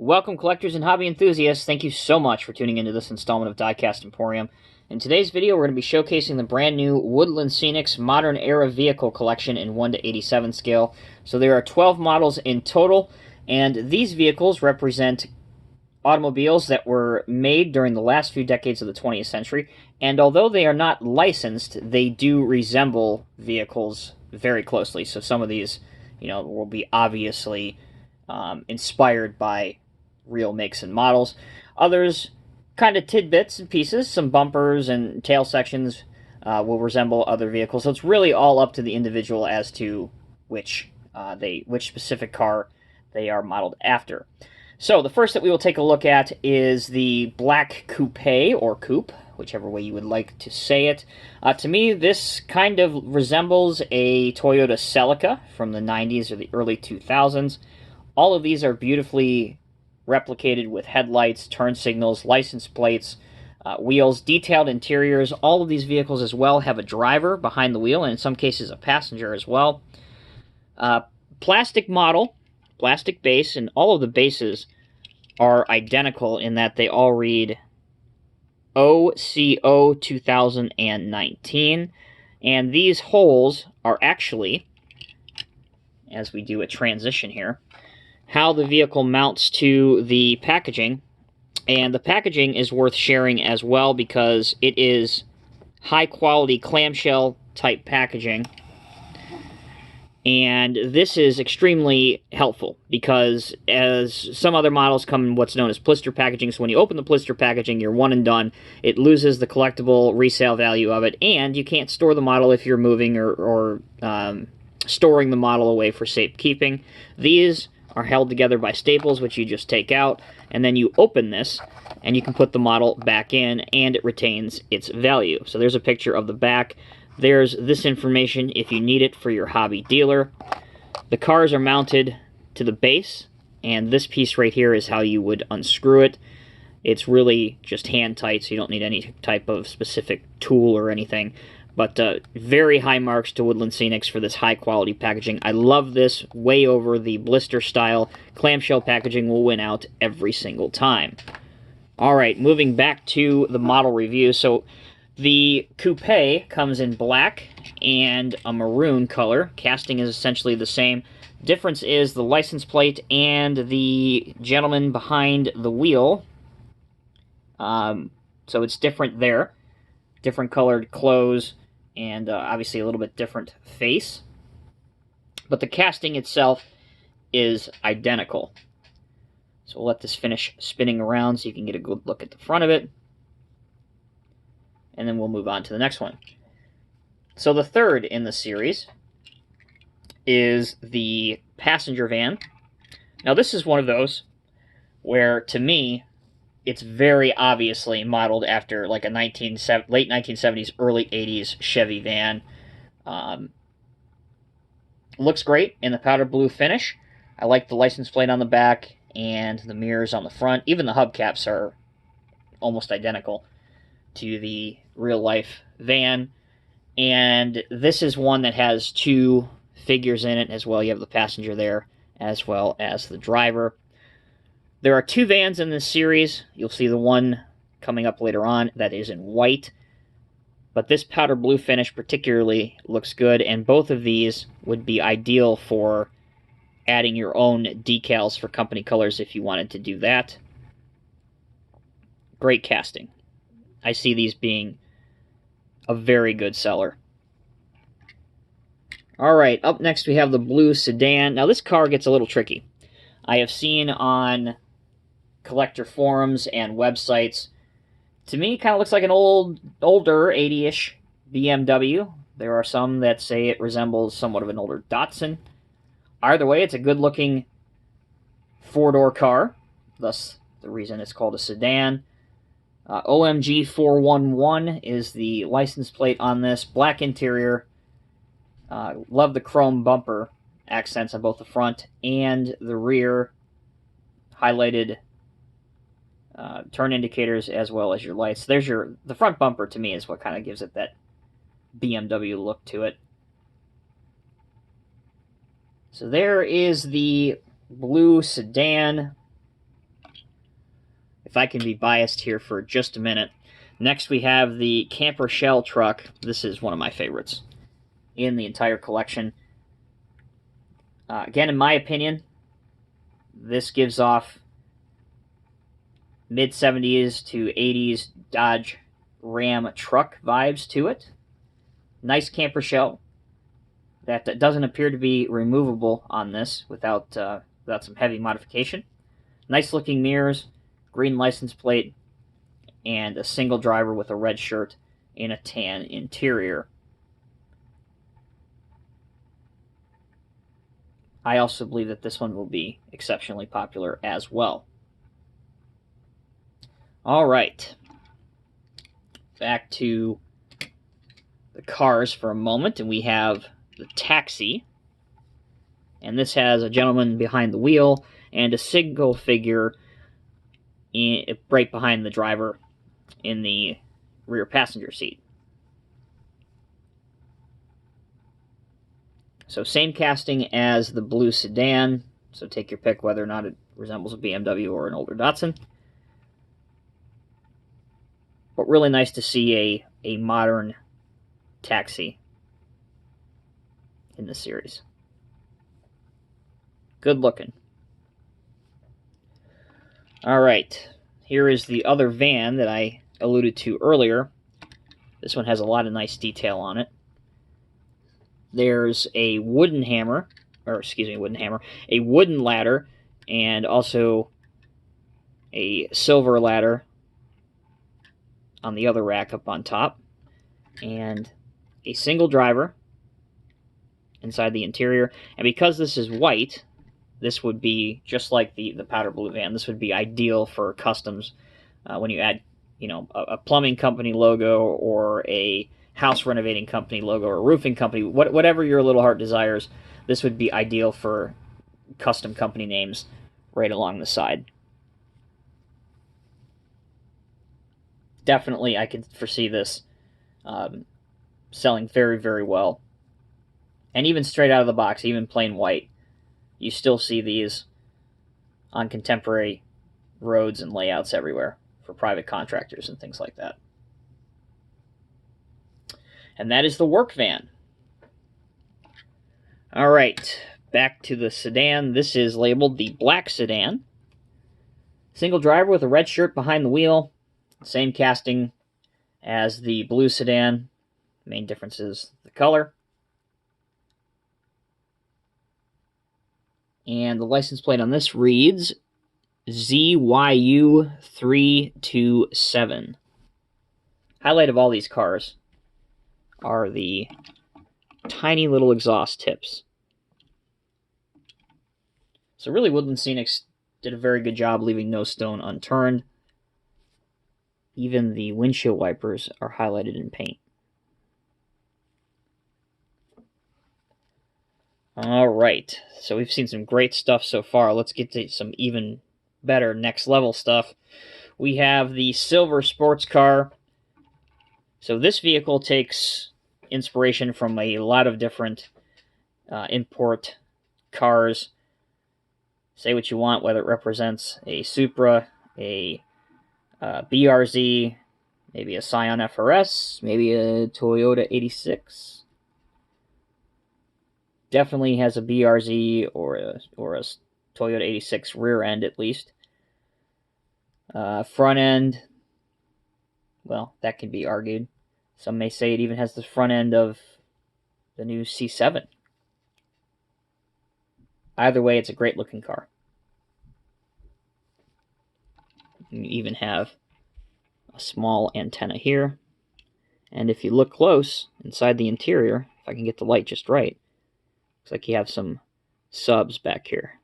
Welcome, collectors and hobby enthusiasts. Thank you so much for tuning into this installment of Diecast Emporium. In today's video, we're going to be showcasing the brand new Woodland Scenics Modern Era Vehicle Collection in 1:87 scale. So there are 12 models in total, and these vehicles represent automobiles that were made during the last few decades of the 20th century, and although they are not licensed, they do resemble vehicles very closely. So some of these, will be obviously inspired by real makes and models. Others, kind of tidbits and pieces, some bumpers and tail sections will resemble other vehicles. So it's really all up to the individual as to which specific car they are modeled after. So the first that we will take a look at is the black coupe, or coupe, whichever way you would like to say it. To me, this kind of resembles a Toyota Celica from the 90s or the early 2000s. All of these are beautifully replicated with headlights, turn signals, license plates, wheels, detailed interiors. All of these vehicles as well have a driver behind the wheel, and in some cases a passenger as well. Plastic model, plastic base, and all of the bases are identical in that they all read OCO 2019, and these holes are actually, as we do a transition here, how the vehicle mounts to the packaging. And the packaging is worth sharing as well because it is high quality clamshell type packaging. And this is extremely helpful because as some other models come in what's known as blister packaging, so when you open the blister packaging, you're one and done. It loses the collectible resale value of it, and you can't store the model if you're moving or storing the model away for safekeeping. These are held together by staples, which you just take out, and then you open this, and you can put the model back in, and it retains its value. So there's a picture of the back. There's this information if you need it for your hobby dealer. The cars are mounted to the base, and this piece right here is how you would unscrew it. It's really just hand tight, so you don't need any type of specific tool or anything. But very high marks to Woodland Scenics for this high-quality packaging. I love this way over the blister-style. Clamshell packaging will win out every single time. Alright, moving back to the model review. So the Coupe comes in black and a maroon color. Casting is essentially the same. Difference is the license plate and the gentleman behind the wheel. So it's different there. Different colored clothes. And obviously a little bit different face. But the casting itself is identical. So we'll let this finish spinning around so you can get a good look at the front of it. And then we'll move on to the next one. So the third in the series is the passenger van. Now this is one of those where, to me, it's very obviously modeled after like a late 1970s, early 80s Chevy van. Looks great in the powder blue finish. I like the license plate on the back and the mirrors on the front. Even the hubcaps are almost identical to the real-life van. And this is one that has two figures in it as well. You have the passenger there as well as the driver. There are two vans in this series. You'll see the one coming up later on that is in white. But this powder blue finish particularly looks good, and both of these would be ideal for adding your own decals for company colors if you wanted to do that. Great casting. I see these being a very good seller. Alright, up next we have the blue Sedan. Now this car gets a little tricky. I have seen on collector forums and websites, to me it kind of looks like an older 80-ish BMW. There are some that say it resembles somewhat of an older Datsun. Either way, it's a good looking four-door car, thus the reason it's called a sedan. OMG 411 is the license plate on this. Black interior. Love the chrome bumper accents on both the front and the rear. Highlighted turn indicators as well as your lights. The front bumper, to me, is what kind of gives it that BMW look to it. So there is the blue sedan. if I can be biased here for just a minute. Next, we have the camper shell truck. This is one of my favorites in the entire collection. Again, in my opinion, this gives off mid-70s to 80s Dodge Ram truck vibes to it. Nice camper shell that doesn't appear to be removable on this without some heavy modification. Nice looking mirrors, green license plate, and a single driver with a red shirt in a tan interior. I also believe that this one will be exceptionally popular as well. All right, back to the cars for a moment, and we have the Taxi, and this has a gentleman behind the wheel and a single figure right behind the driver in the rear passenger seat. So same casting as the blue sedan, so take your pick whether or not it resembles a BMW or an older Datsun. But really nice to see a modern Taxi in the series. Good looking. All right, here is the other van that I alluded to earlier. This one has a lot of nice detail on it. There's a wooden ladder, and also a silver ladder on the other rack up on top, and a single driver inside the interior. And because this is white, this would be just like the powder blue van. This would be ideal for customs when you add, a plumbing company logo or a house renovating company logo or roofing company, whatever your little heart desires. This would be ideal for custom company names right along the side. Definitely, I can foresee this selling very, very well. And even straight out of the box, even plain white, you still see these on contemporary roads and layouts everywhere for private contractors and things like that. And that is the work van. All right, back to the sedan. This is labeled the black sedan. Single driver with a red shirt behind the wheel. Same casting as the blue sedan. Main difference is the color. And the license plate on this reads ZYU327. Highlight of all these cars are the tiny little exhaust tips. So really, Woodland Scenics did a very good job leaving no stone unturned. Even the windshield wipers are highlighted in paint. All right, so we've seen some great stuff so far. Let's get to some even better next level stuff. We have the silver sports car. So this vehicle takes inspiration from a lot of different import cars. Say what you want, whether it represents a Supra, a BRZ, maybe a Scion FRS, maybe a Toyota 86. Definitely has a BRZ or a Toyota 86 rear end at least. Front end, well, that can be argued. Some may say it even has the front end of the new C7. Either way, it's a great looking car. You even have a small antenna here. And if you look close inside the interior, if I can get the light just right, looks like you have some subs back here.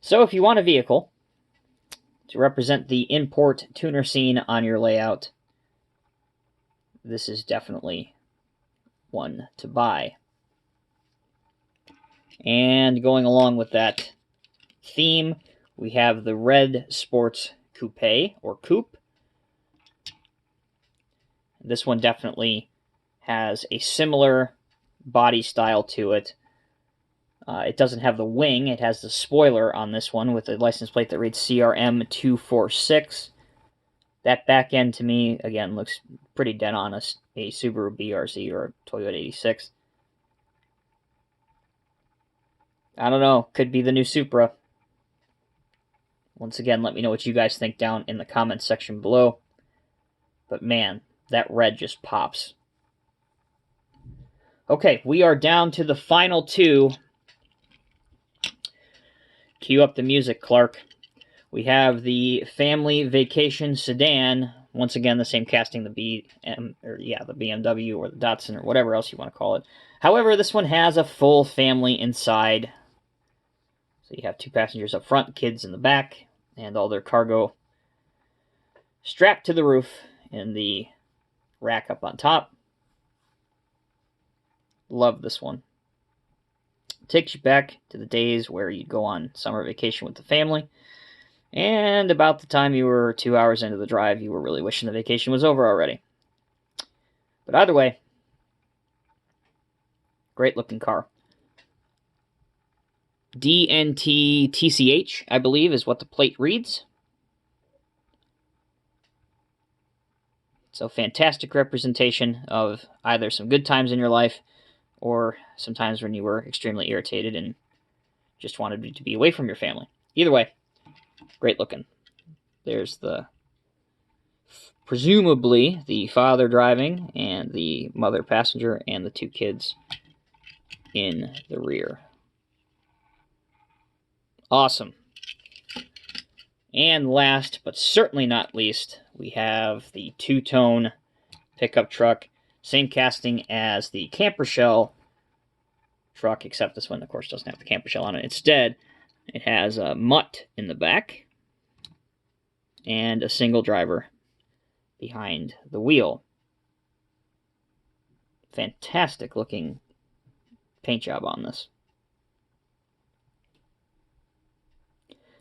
So if you want a vehicle to represent the import tuner scene on your layout, this is definitely one to buy. And going along with that theme, we have the red Sports Coupe or Coupe. This one definitely has a similar body style to it. It doesn't have the wing. It has the spoiler on this one with a license plate that reads CRM246. That back end, to me, again, looks pretty dead on a Subaru BRZ or a Toyota 86. I don't know. Could be the new Supra. Once again, let me know what you guys think down in the comments section below. But man, that red just pops. Okay, we are down to the final two. Cue up the music, Clark. We have the Family Vacation Sedan. Once again, the same casting, the BMW or the Datsun or whatever else you want to call it. However, this one has a full family inside. So you have 2 passengers up front, kids in the back, and all their cargo strapped to the roof in the rack up on top. Love this one. Takes you back to the days where you'd go on summer vacation with the family, and about the time you were 2 hours into the drive, you were really wishing the vacation was over already. But either way, great looking car. DNT-TCH, I believe, is what the plate reads. So fantastic representation of either some good times in your life or some times when you were extremely irritated and just wanted to be away from your family. Either way, great looking. There's presumably the father driving and the mother passenger and the 2 kids in the rear. Awesome. And last, but certainly not least, we have the 2-tone pickup truck. Same casting as the camper shell truck, except this one, of course, doesn't have the camper shell on it. Instead, it has a mutt in the back and a single driver behind the wheel. Fantastic looking paint job on this.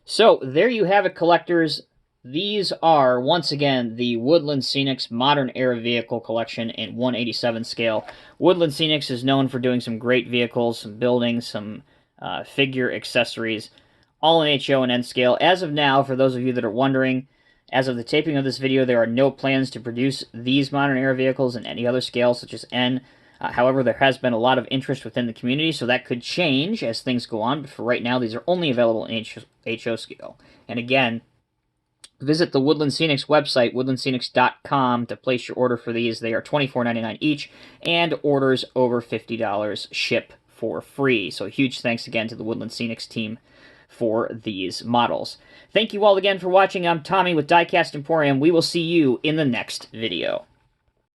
So, there you have it, collectors. These are, once again, the Woodland Scenics Modern Era Vehicle Collection in 1/87 scale. Woodland Scenics is known for doing some great vehicles, some buildings, some figure accessories, all in HO and N scale. As of now, for those of you that are wondering, as of the taping of this video, there are no plans to produce these Modern Era vehicles in any other scale, such as N. However, there has been a lot of interest within the community, so that could change as things go on. But for right now, these are only available in HO scale. And again, visit the Woodland Scenics website, woodlandscenics.com, to place your order for these. They are $24.99 each, and orders over $50 ship for free. So huge thanks again to the Woodland Scenics team for these models. Thank you all again for watching. I'm Tommy with Diecast Emporium. We will see you in the next video.